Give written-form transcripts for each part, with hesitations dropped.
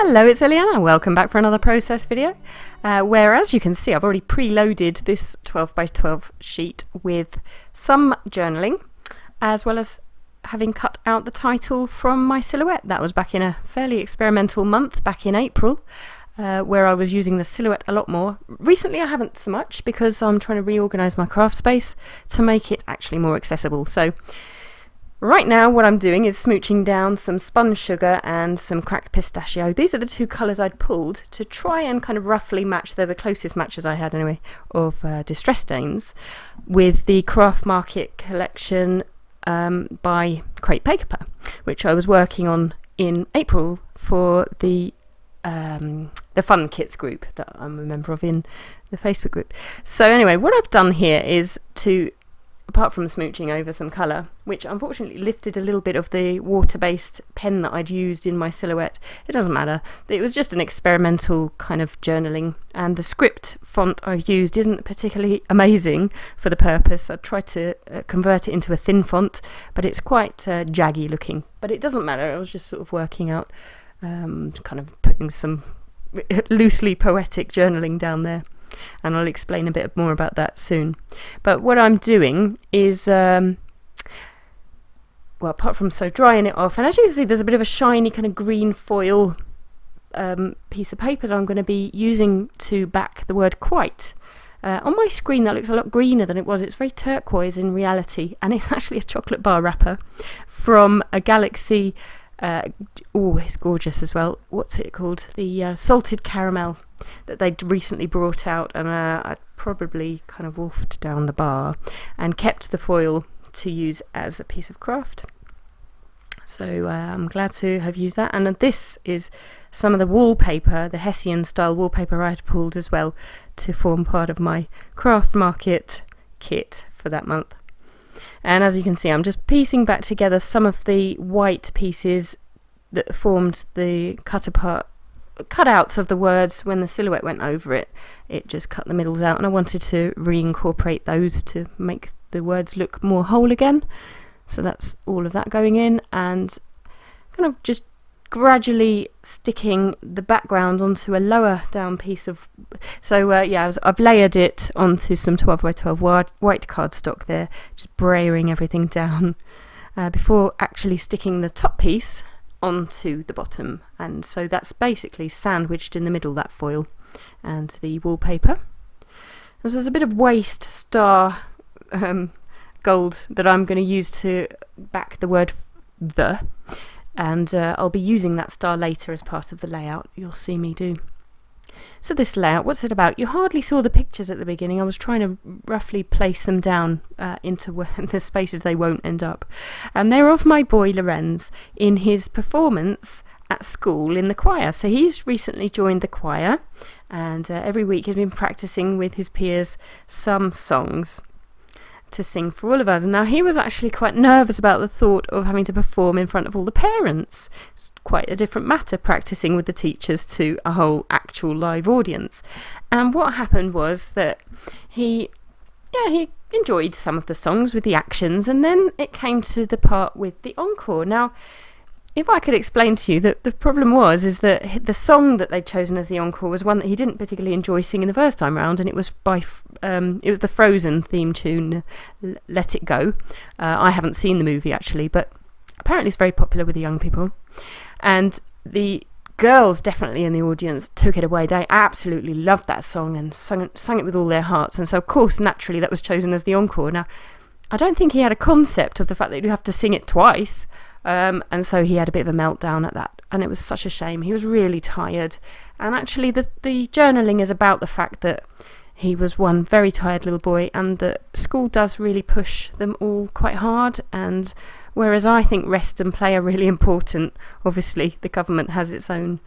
Hello, it's Iliana. Welcome back for another process video, where, as you can see, I've already preloaded this 12 by 12 sheet with some journaling, as well as having cut out the title from my silhouette. That was back in a fairly experimental month, back in April, where I was using the silhouette a lot more. Recently I haven't so much because I'm trying to reorganise my craft space to make it actually more accessible. So right now what I'm doing is smooching down some spun sugar and some cracked pistachio. These are the two colours I'd pulled to try and kind of roughly match, they're the closest matches I had anyway, of distress stains, with the Craft Market collection by Crepe Paper, which I was working on in April for the Fun Kits group that I'm a member of in the Facebook group. So anyway, what I've done here is to, apart from smooching over some colour, which unfortunately lifted a little bit of the water-based pen that I'd used in my silhouette. It doesn't matter. It was just an experimental kind of journaling, and the script font I've used isn't particularly amazing for the purpose. I tried to convert it into a thin font, but it's quite jaggy looking. But it doesn't matter. I was just sort of working out, kind of putting some loosely poetic journaling down there. And I'll explain a bit more about that soon. But what I'm doing is, well, apart from drying it off, and as you can see, there's a bit of a shiny kind of green foil piece of paper that I'm going to be using to back the word quite. On my screen that looks a lot greener than it was. It's very turquoise in reality, and it's actually a chocolate bar wrapper from a Galaxy. Oh, it's gorgeous as well. What's it called? The salted caramel that they'd recently brought out, and I'd probably kind of wolfed down the bar and kept the foil to use as a piece of craft. So I'm glad to have used that. And this is some of the wallpaper, the Hessian style wallpaper I had pulled as well to form part of my Craft Market kit for that month. And as you can see, I'm just piecing back together some of the white pieces that formed the cutouts of the words when the silhouette went over it. It just cut the middles out, and I wanted to reincorporate those to make the words look more whole again. So that's all of that going in, and kind of just gradually sticking the background onto a lower down piece of, I've layered it onto some 12 by 12 white cardstock there, just brayering everything down before actually sticking the top piece onto the bottom. And so that's basically sandwiched in the middle, that foil and the wallpaper. So there's a bit of waste star gold that I'm going to use to back the word the. And I'll be using that star later as part of the layout. You'll see me do. So this layout, what's it about? You hardly saw the pictures at the beginning. I was trying to roughly place them down into the spaces they won't end up. And they're of my boy Lorenz in his performance at school in the choir. So he's recently joined the choir, and every week he's been practicing with his peers some songs to sing for all of us. And now he was actually quite nervous about the thought of having to perform in front of all the parents. It's quite a different matter practicing with the teachers to a whole actual live audience. And what happened was that he enjoyed some of the songs with the actions, and then it came to the part with the encore. Now, if I could explain to you that the problem is that the song that they'd chosen as the encore was one that he didn't particularly enjoy singing the first time round, and it was it was the Frozen theme tune, Let It Go. I haven't seen the movie actually, but apparently it's very popular with the young people. And the girls definitely in the audience took it away. They absolutely loved that song and sung it with all their hearts. And so, of course, naturally that was chosen as the encore. Now, I don't think he had a concept of the fact that you have to sing it twice. And so he had a bit of a meltdown at that, and it was such a shame. He was really tired, and actually the journaling is about the fact that he was one very tired little boy, and that school does really push them all quite hard, and whereas I think rest and play are really important, obviously the government has its own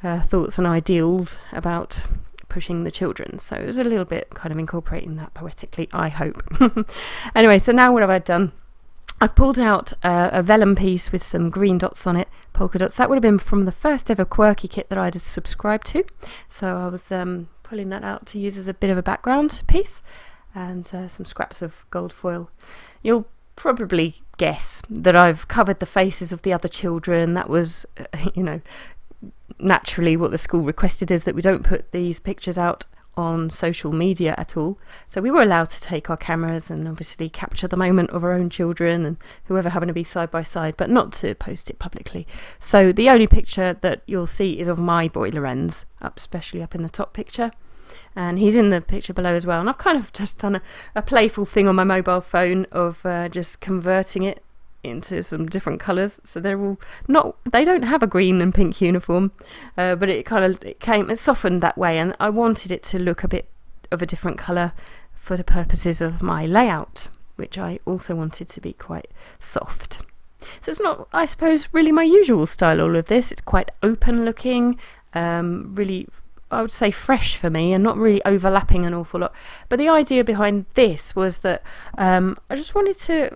thoughts and ideals about pushing the children, so it was a little bit kind of incorporating that poetically, I hope. Anyway, so now what have I done? I've pulled out a vellum piece with some green dots on it, polka dots. That would have been from the first ever quirky kit that I'd subscribed to. So I was pulling that out to use as a bit of a background piece, and some scraps of gold foil. You'll probably guess that I've covered the faces of the other children. That was, naturally what the school requested is that we don't put these pictures out on social media at all. So we were allowed to take our cameras and obviously capture the moment of our own children and whoever happened to be side by side, but not to post it publicly. So the only picture that you'll see is of my boy Lorenz, especially up in the top picture. And he's in the picture below as well. And I've kind of just done a playful thing on my mobile phone of just converting it into some different colours. So they're all they don't have a green and pink uniform, but it softened that way. And I wanted it to look a bit of a different colour for the purposes of my layout, which I also wanted to be quite soft. So it's not, I suppose, really my usual style, all of this. It's quite open looking, really, I would say fresh for me, and not really overlapping an awful lot. But the idea behind this was that I just wanted to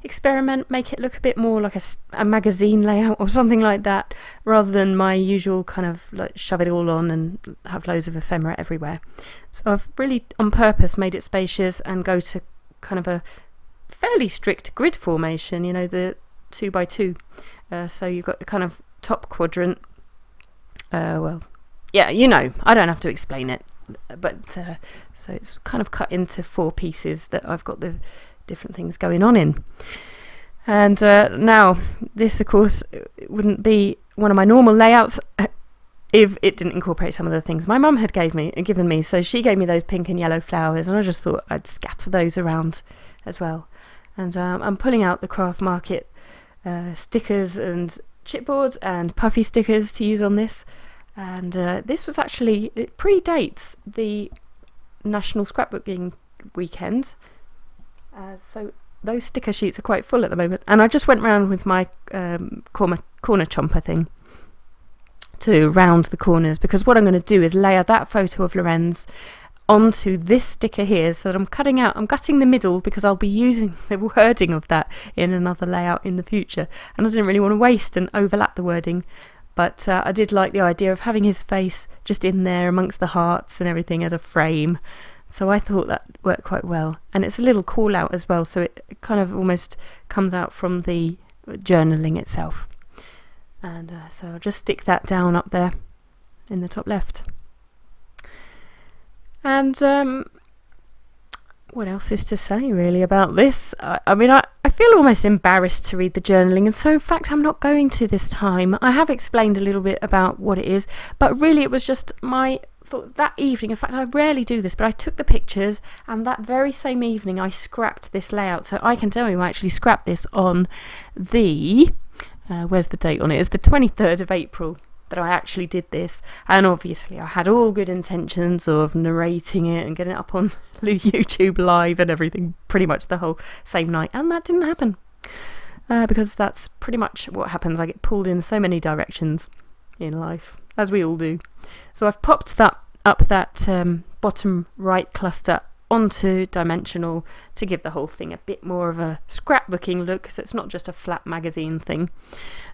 experiment, make it look a bit more like a magazine layout or something like that, rather than my usual kind of like shove it all on and have loads of ephemera everywhere. So I've really on purpose made it spacious and go to kind of a fairly strict grid formation, you know, the 2x2. So you've got the kind of top quadrant, yeah, you know, I don't have to explain it, but so it's kind of cut into 4 pieces that I've got the different things going on in. And now this, of course, wouldn't be one of my normal layouts if it didn't incorporate some of the things my mum had given me. So she gave me those pink and yellow flowers, and I just thought I'd scatter those around as well. And I'm pulling out the Craft Market stickers and chipboards and puffy stickers to use on this. And this was actually, it predates the National Scrapbooking weekend, so those sticker sheets are quite full at the moment. And I just went round with my corner chomper thing to round the corners, because what I'm going to do is layer that photo of Lorenz onto this sticker here, so that I'm gutting the middle, because I'll be using the wording of that in another layout in the future, and I didn't really want to waste and overlap the wording. But I did like the idea of having his face just in there amongst the hearts and everything as a frame. So I thought that worked quite well. And it's a little call out as well, so it kind of almost comes out from the journaling itself. And so I'll just stick that down up there in the top left. And what else is to say really about this? I mean, I feel almost embarrassed to read the journaling, and so in fact I'm not going to this time. I have explained a little bit about what it is, but really it was just my thought that evening. In fact, I rarely do this, but I took the pictures, and that very same evening I scrapped this layout. So I can tell you I actually scrapped this on the where's the date on it? It's the 23rd of April that I actually did this, and obviously I had all good intentions of narrating it and getting it up on YouTube live and everything pretty much the whole same night, and that didn't happen because that's pretty much what happens. I get pulled in so many directions in life, as we all do. So I've popped that bottom right cluster onto dimensional to give the whole thing a bit more of a scrapbooking look, so it's not just a flat magazine thing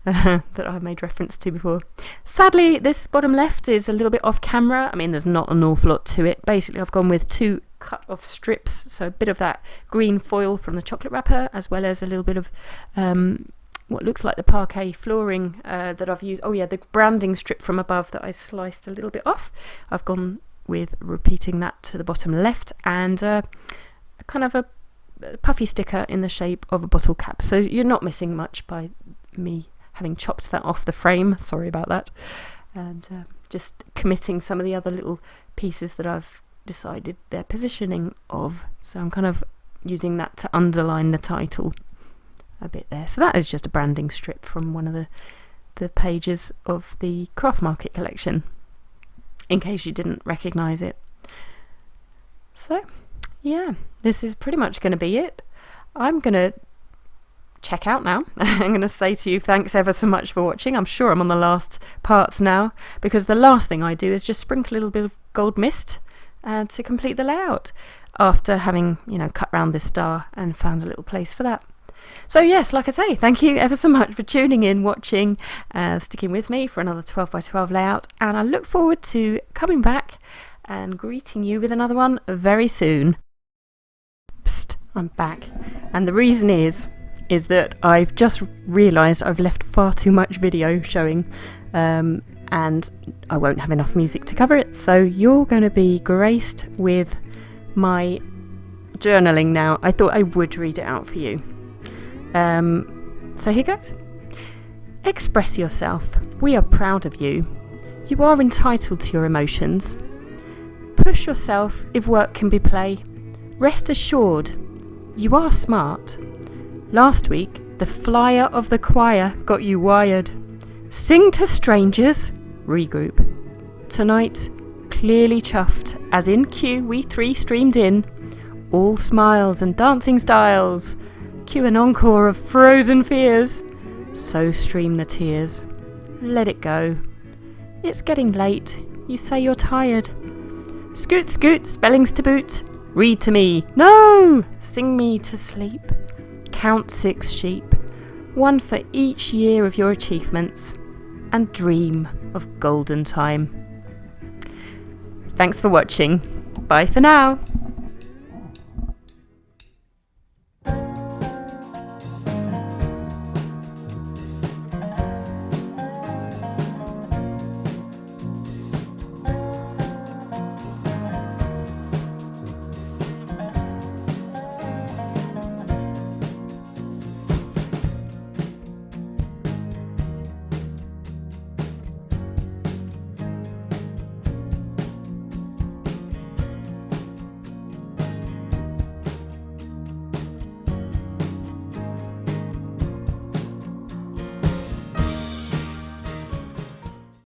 that I made reference to before. Sadly, this bottom left is a little bit off camera. I mean, there's not an awful lot to it. Basically, I've gone with 2 cut off strips, so a bit of that green foil from the chocolate wrapper, as well as a little bit of what looks like the parquet flooring that I've used. Oh yeah, the branding strip from above that I sliced a little bit off. I've gone with repeating that to the bottom left, and kind of a puffy sticker in the shape of a bottle cap. So you're not missing much by me having chopped that off the frame. Sorry about that. And just committing some of the other little pieces that I've decided their positioning of. So I'm kind of using that to underline the title a bit there. So that is just a branding strip from one of the pages of the Craft Market collection, in case you didn't recognise it. So yeah, this is pretty much going to be it. I'm going to check out now. I'm going to say to you, thanks ever so much for watching. I'm sure I'm on the last parts now, because the last thing I do is just sprinkle a little bit of gold mist to complete the layout, after having, you know, cut round this star and found a little place for that. So yes, like I say, thank you ever so much for tuning in, watching, sticking with me for another 12x12 layout, and I look forward to coming back and greeting you with another one very soon. Psst, I'm back, and the reason is that I've just realised I've left far too much video showing, and and I won't have enough music to cover it, so you're going to be graced with my journaling now. I thought I would read it out for you. So here goes. Express yourself. We are proud of you. You are entitled to your emotions. Push yourself if work can be play. Rest assured, you are smart. Last week, the flyer of the choir got you wired. Sing to strangers. Regroup. Tonight, clearly chuffed, as in cue we three streamed in. All smiles and dancing styles. Cue an encore of frozen fears. So stream the tears. Let it go. It's getting late. You say you're tired. Scoot, scoot, spellings to boot. Read to me. No! Sing me to sleep. Count 6 sheep. 1 for each year of your achievements. And dream of golden time. Thanks for watching. Bye for now.